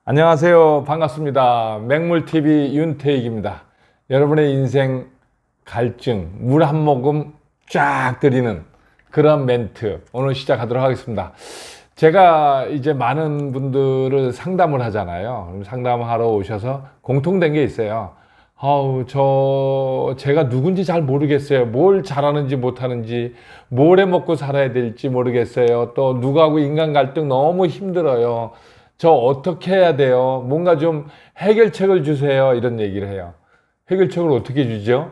안녕하세요. 반갑습니다. 맹물TV 윤태익입니다. 여러분의 인생 갈증, 물 한 모금 쫙 드리는 그런 멘트 오늘 시작하도록 하겠습니다. 제가 이제 많은 분들을 상담을 하잖아요. 상담하러 오셔서 공통된 게 있어요. 제가 누군지 잘 모르겠어요. 뭘 잘하는지 못하는지, 뭘 해먹고 살아야 될지 모르겠어요. 또 누구하고 인간 갈등 너무 힘들어요. 저 어떻게 해야 돼요? 뭔가 좀 해결책을 주세요. 이런 얘기를 해요. 해결책을 어떻게 주죠?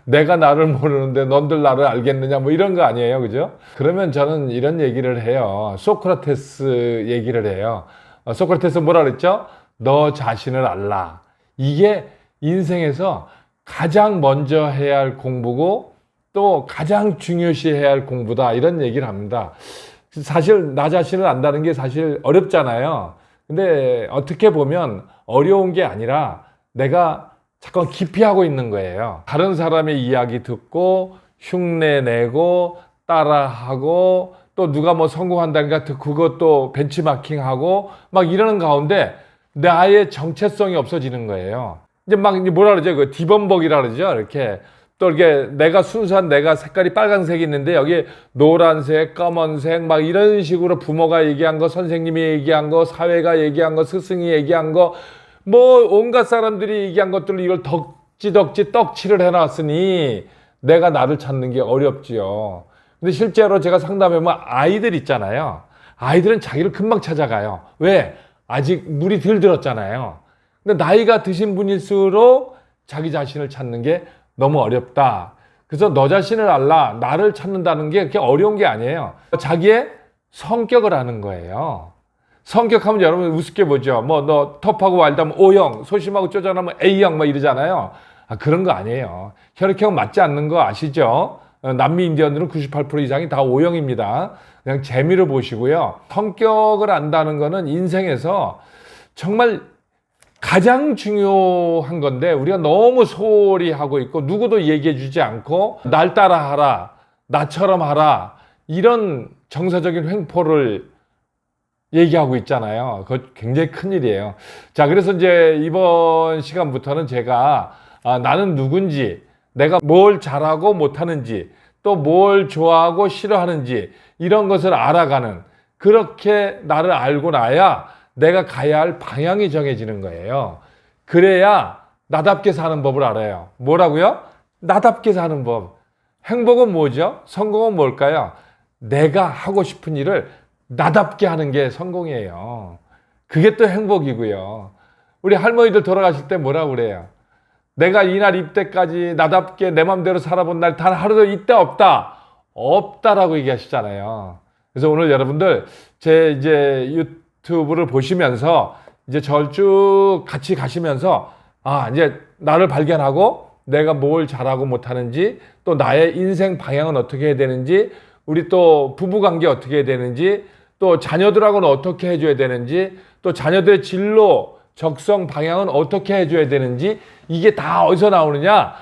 내가 나를 모르는데 넌들 나를 알겠느냐? 뭐 이런 거 아니에요. 그죠? 그러면 저는 이런 얘기를 해요. 소크라테스 얘기를 해요. 소크라테스 뭐라 그랬죠? 너 자신을 알라. 이게 인생에서 가장 먼저 해야 할 공부고 또 가장 중요시 해야 할 공부다. 이런 얘기를 합니다. 사실 나 자신을 안다는 게 사실 어렵잖아요. 근데 어떻게 보면 어려운 게 아니라 내가 잠깐 기피하고 있는 거예요. 다른 사람의 이야기 듣고 흉내 내고 따라하고 또 누가 뭐 성공한다니까 그것도 벤치마킹하고 막 이러는 가운데 나의 정체성이 없어지는 거예요. 이제 막 뭐라 그러죠? 그 디범벅이라 그러죠? 이렇게 또 이렇게 내가 순수한 내가 색깔이 빨간색이 있는데 여기 노란색, 검은색 막 이런 식으로 부모가 얘기한 거, 선생님이 얘기한 거, 사회가 얘기한 거, 스승이 얘기한 거, 뭐 온갖 사람들이 얘기한 것들을 이걸 덕지덕지 떡칠을 해놨으니 내가 나를 찾는 게 어렵지요. 근데 실제로 제가 상담해보면 아이들 있잖아요. 아이들은 자기를 금방 찾아가요. 왜? 아직 물이 덜 들었잖아요. 근데 나이가 드신 분일수록 자기 자신을 찾는 게 너무 어렵다. 그래서 너 자신을 알라. 나를 찾는다는 게 그렇게 어려운 게 아니에요. 자기의 성격을 아는 거예요. 성격하면 여러분 우습게 보죠. 뭐 너 터프하고 와일드하면 O형, 소심하고 쪼잔하면 A형 막 이러잖아요. 그런 거 아니에요. 혈액형 맞지 않는 거 아시죠? 남미 인디언들은 98% 이상이 다 O형입니다. 그냥 재미를 보시고요. 성격을 안다는 거는 인생에서 정말 가장 중요한 건데 우리가 너무 소홀히 하고 있고 누구도 얘기해 주지 않고 날 따라 하라, 나처럼 하라 이런 정서적인 횡포를 얘기하고 있잖아요. 그거 굉장히 큰일이에요. 자, 그래서 이제 이번 시간부터는 제가 나는 누군지, 내가 뭘 잘하고 못하는지, 또 뭘 좋아하고 싫어하는지 이런 것을 알아가는, 그렇게 나를 알고 나야 내가 가야 할 방향이 정해지는 거예요. 그래야 나답게 사는 법을 알아요. 뭐라고요? 나답게 사는 법. 행복은 뭐죠? 성공은 뭘까요? 내가 하고 싶은 일을 나답게 하는 게 성공이에요. 그게 또 행복이고요. 우리 할머니들 돌아가실 때 뭐라고 그래요? 내가 이날 이때까지 나답게 내 맘대로 살아본 날 단 하루도 이때 없다. 없다라고 얘기하시잖아요. 그래서 오늘 여러분들 제 이제 유튜브를 보시면서 이제 절 쭉 같이 가시면서 이제 나를 발견하고 내가 뭘 잘하고 못하는지 또 나의 인생 방향은 어떻게 해야 되는지 우리 또 부부관계 어떻게 해야 되는지 또 자녀들하고는 어떻게 해줘야 되는지 또 자녀들의 진로 적성 방향은 어떻게 해줘야 되는지 이게 다 어디서 나오느냐?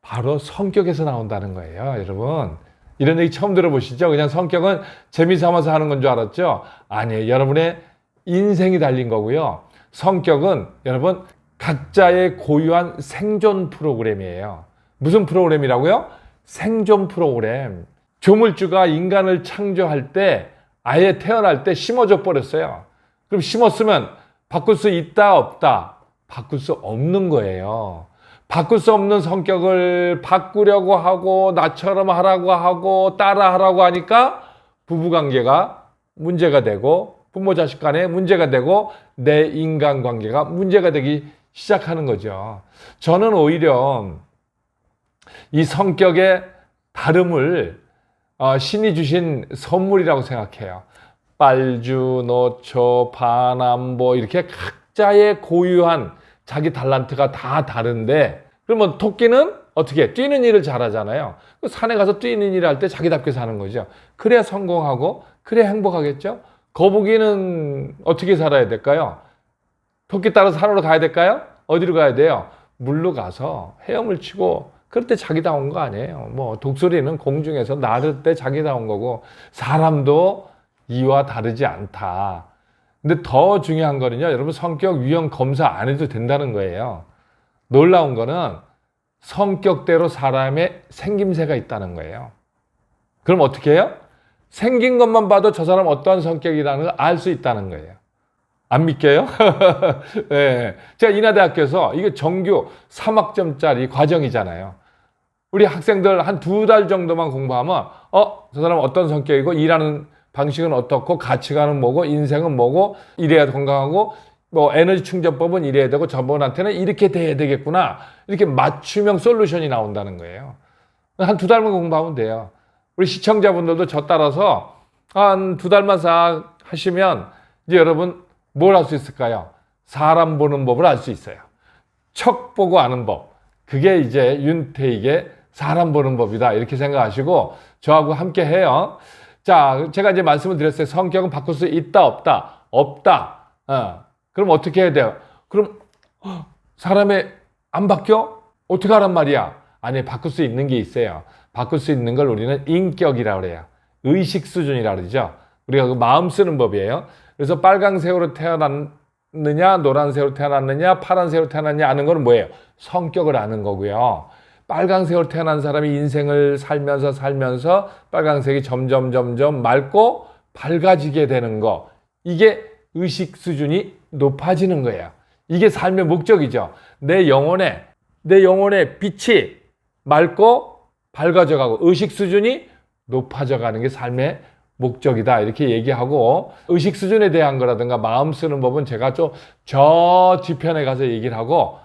바로 성격에서 나온다는 거예요, 여러분. 이런 얘기 처음 들어보시죠? 그냥 성격은 재미삼아서 하는 건 줄 알았죠? 아니에요. 여러분의 인생이 달린 거고요. 성격은 여러분 각자의 고유한 생존 프로그램이에요. 무슨 프로그램이라고요? 생존 프로그램. 조물주가 인간을 창조할 때 아예 태어날 때 심어줘 버렸어요. 그럼 심었으면 바꿀 수 있다 없다? 바꿀 수 없는 거예요. 바꿀 수 없는 성격을 바꾸려고 하고 나처럼 하라고 하고 따라하라고 하니까 부부관계가 문제가 되고 부모 자식 간에 문제가 되고 내 인간관계가 문제가 되기 시작하는 거죠. 저는 오히려 이 성격의 다름을 신이 주신 선물이라고 생각해요. 빨주, 노초, 바남보 이렇게 각자의 고유한 자기 달란트가 다 다른데 그러면 토끼는 어떻게 뛰는 일을 잘하잖아요. 산에 가서 뛰는 일을 할 때 자기답게 사는 거죠. 그래야 성공하고 그래야 행복하겠죠. 거북이는 어떻게 살아야 될까요? 토끼 따라 산으로 가야 될까요? 어디로 가야 돼요? 물로 가서 헤엄을 치고 그럴 때 자기다운 거 아니에요. 뭐 독수리는 공중에서 나를 때 자기다운 거고 사람도 이와 다르지 않다. 근데 더 중요한 거는요, 여러분 성격 유형 검사 안 해도 된다는 거예요. 놀라운 거는 성격대로 사람의 생김새가 있다는 거예요. 그럼 어떻게 해요? 생긴 것만 봐도 저 사람 어떠한 성격이라는 걸 알 수 있다는 거예요. 안 믿겨요? 네. 제가 인하대학교에서 이게 정규 3학점짜리 과정이잖아요. 우리 학생들 한 2달 정도만 공부하면 저 사람 어떤 성격이고 일하는 방식은 어떻고 가치관은 뭐고 인생은 뭐고 이래야 건강하고 뭐 에너지 충전법은 이래야 되고 저분한테는 이렇게 돼야 되겠구나. 이렇게 맞춤형 솔루션이 나온다는 거예요. 한 2달만 공부하면 돼요. 우리 시청자분들도 저 따라서 한 2달만 싹 하시면 이제 여러분 뭘 할 수 있을까요? 사람 보는 법을 알 수 있어요. 척 보고 아는 법. 그게 이제 윤태익의 사람 보는 법이다. 이렇게 생각하시고 저하고 함께 해요. 자, 제가 이제 말씀을 드렸어요. 성격은 바꿀 수 있다, 없다? 없다. 그럼 어떻게 해야 돼요? 그럼 사람이 안 바뀌어? 어떻게 하란 말이야? 아니, 바꿀 수 있는 게 있어요. 바꿀 수 있는 걸 우리는 인격이라고 그래요. 의식 수준이라고 그러죠. 우리가 그 마음 쓰는 법이에요. 그래서 빨강새우로 태어났느냐, 노란새우로 태어났느냐, 파란새우로 태어났느냐 아는 건 뭐예요? 성격을 아는 거고요. 빨강새우로 태어난 사람이 인생을 살면서 빨강색이 점점 맑고 밝아지게 되는 거. 이게 의식 수준이 높아지는 거예요. 이게 삶의 목적이죠. 내 영혼의 빛이 맑고 밝아져 가고 의식 수준이 높아져 가는 게 삶의 목적이다. 이렇게 얘기하고 의식 수준에 대한 거라든가 마음 쓰는 법은 제가 좀 저 뒤편에 가서 얘기를 하고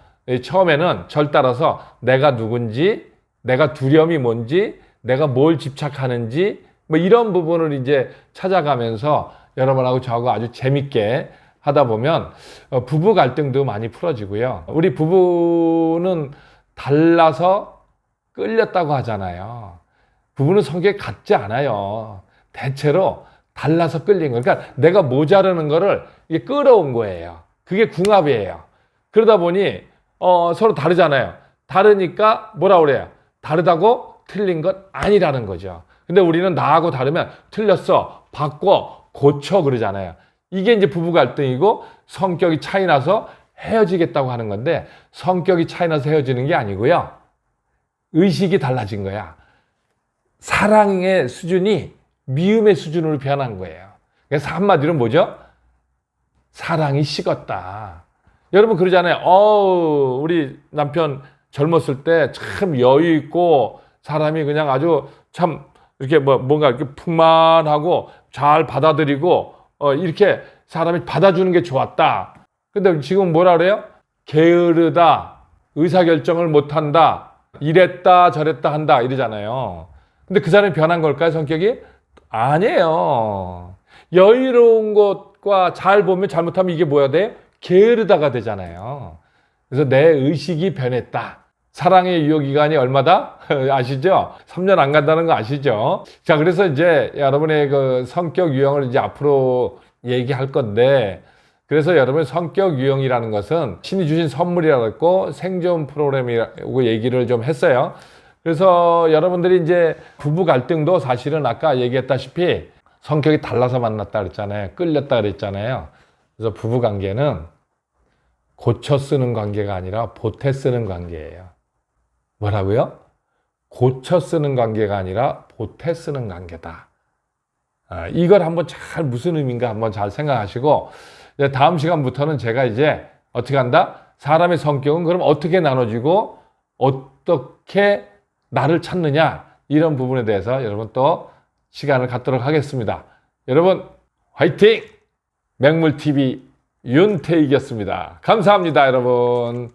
처음에는 절 따라서 내가 누군지, 내가 두려움이 뭔지, 내가 뭘 집착하는지 뭐 이런 부분을 이제 찾아가면서 여러분하고 저하고 아주 재밌게 하다 보면 부부 갈등도 많이 풀어지고요. 우리 부부는 달라서 끌렸다고 하잖아요. 부부는 성격이 같지 않아요. 대체로 달라서 끌린 거예요. 그러니까 내가 모자라는 거를 이게 끌어온 거예요. 그게 궁합이에요. 그러다 보니 서로 다르잖아요. 다르니까 뭐라 그래요? 다르다고 틀린 건 아니라는 거죠. 근데 우리는 나하고 다르면 틀렸어, 바꿔, 고쳐 그러잖아요. 이게 이제 부부 갈등이고 성격이 차이 나서 헤어지겠다고 하는 건데 성격이 차이 나서 헤어지는 게 아니고요. 의식이 달라진 거야. 사랑의 수준이 미움의 수준으로 변한 거예요. 그래서 한마디로 뭐죠? 사랑이 식었다. 여러분 그러잖아요. 우리 남편 젊었을 때 참 여유 있고 사람이 그냥 아주 참 이렇게 뭔가 이렇게 풍만하고 잘 받아들이고 이렇게 사람이 받아주는 게 좋았다. 근데 지금 뭐라 그래요? 게으르다, 의사결정을 못한다, 이랬다 저랬다 한다 이러잖아요. 근데 그 사람이 변한 걸까요, 성격이? 아니에요. 여유로운 것과 잘 보면 잘못하면 이게 뭐야 돼? 게으르다가 되잖아요. 그래서 내 의식이 변했다. 사랑의 유효기간이 얼마다? 아시죠? 3년 안 간다는 거 아시죠? 자, 그래서 이제 여러분의 그 성격 유형을 이제 앞으로 얘기할 건데, 그래서 여러분 성격 유형이라는 것은 신이 주신 선물이라고 했고 생존 프로그램이라고 얘기를 좀 했어요. 그래서 여러분들이 이제 부부 갈등도 사실은 아까 얘기했다시피 성격이 달라서 만났다 그랬잖아요. 끌렸다 그랬잖아요. 그래서 부부 관계는 고쳐 쓰는 관계가 아니라 보태 쓰는 관계예요. 뭐라고요? 고쳐 쓰는 관계가 아니라 보태 쓰는 관계다. 이걸 한번 잘 무슨 의미인가 한번 잘 생각하시고 다음 시간부터는 제가 이제 어떻게 한다? 사람의 성격은 그럼 어떻게 나눠지고 어떻게 나를 찾느냐 이런 부분에 대해서 여러분 또 시간을 갖도록 하겠습니다. 여러분 화이팅! 맹물TV 윤태익이었습니다. 감사합니다, 여러분.